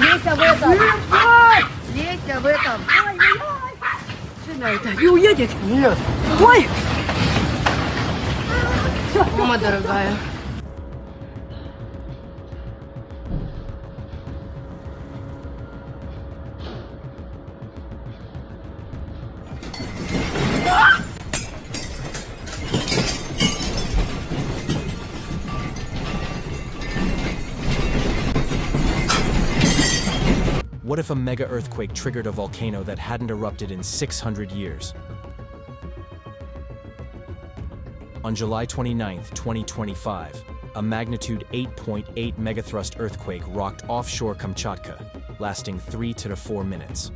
Лейся в этом! Лейся в этом! Что это? Не уедет? Нет. Ой! Мама дорогая. What if a mega earthquake triggered a volcano that hadn't erupted in 600 years? On July 29, 2025, a magnitude 8.8 megathrust earthquake rocked offshore Kamchatka, lasting 3 to 4 minutes.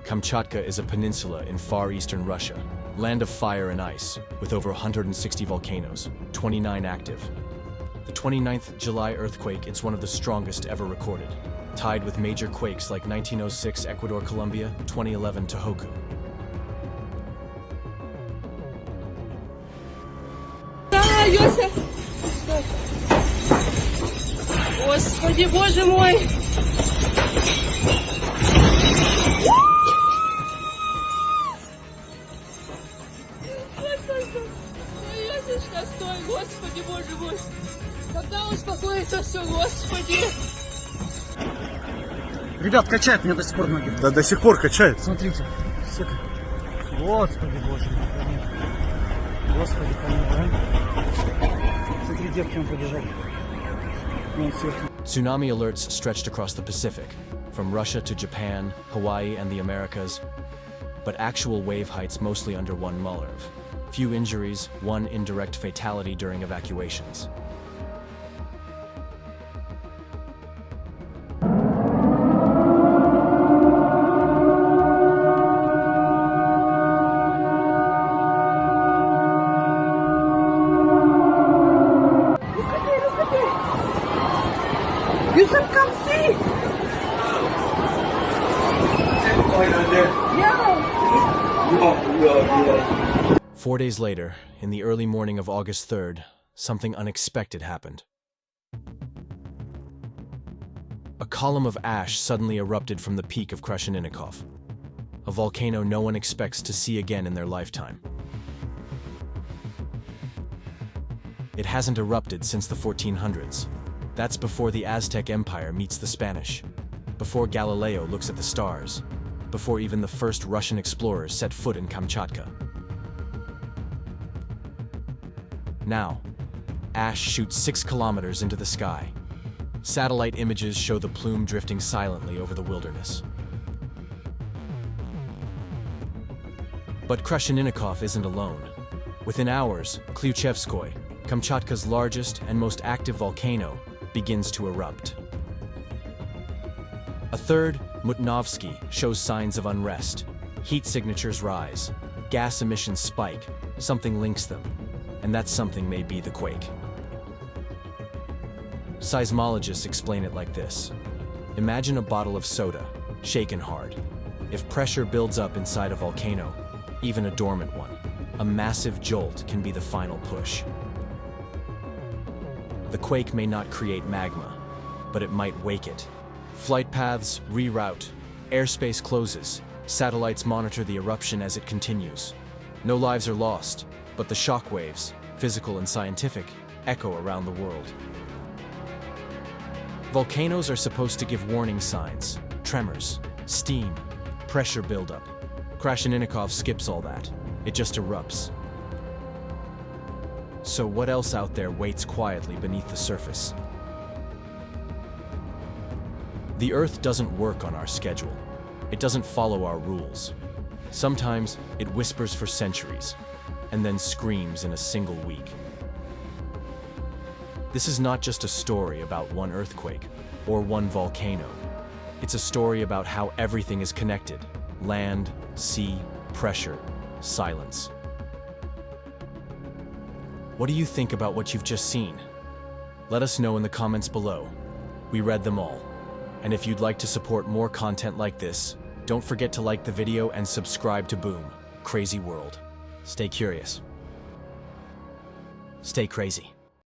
Kamchatka is a peninsula in far eastern Russia, land of fire and ice, with over 160 volcanoes, 29 active. The 29th July earthquake is one of the strongest ever recorded, tied with major quakes like 1906 Ecuador, Colombia, 2011 Tohoku. Йося! Господи, боже мой! Йосечка, стой, Господи, боже мой! Когда успокоится все, Господи! Ребят, качает меня до сих пор ноги. Да до сих пор качает. Смотрите. Господи, боже мой. Господи, помилуй. Смотри, девки он побежал. Tsunami alerts stretched across the Pacific, from Russia to Japan, Hawaii, and the Americas, but actual wave heights mostly under 1 Mullerv. Few injuries, 1 indirect fatality during evacuations. You should come see! Yeah! 4 days later, in the early morning of August 3rd, something unexpected happened. A column of ash suddenly erupted from the peak of Krasheninnikov, a volcano no one expects to see again in their lifetime. It hasn't erupted since the 1400s. That's before the Aztec Empire meets the Spanish, before Galileo looks at the stars, before even the first Russian explorers set foot in Kamchatka. Now, ash shoots 6 kilometers into the sky. Satellite images show the plume drifting silently over the wilderness. But Krasheninnikov isn't alone. Within hours, Klyuchevskoy, Kamchatka's largest and most active volcano, begins to erupt. A third, Mutnovsky, shows signs of unrest. Heat signatures rise, gas emissions spike, something links them, and that something may be the quake. Seismologists explain it like this. Imagine a bottle of soda, shaken hard. If pressure builds up inside a volcano, even a dormant one, a massive jolt can be the final push. The quake may not create magma, but it might wake it. Flight paths reroute, airspace closes, satellites monitor the eruption as it continues. No lives are lost, but the shock waves, physical and scientific, echo around the world. Volcanoes are supposed to give warning signs: tremors, steam, pressure buildup. Krasheninnikov skips all that. It just erupts. So what else out there waits quietly beneath the surface? The Earth doesn't work on our schedule. It doesn't follow our rules. Sometimes it whispers for centuries, and then screams in a single week. This is not just a story about one earthquake or one volcano. It's a story about how everything is connected: land, sea, pressure, silence. What do you think about what you've just seen? Let us know in the comments below. We read them all. And if you'd like to support more content like this, don't forget to like the video and subscribe to Boom, Crazy World. Stay curious. Stay crazy.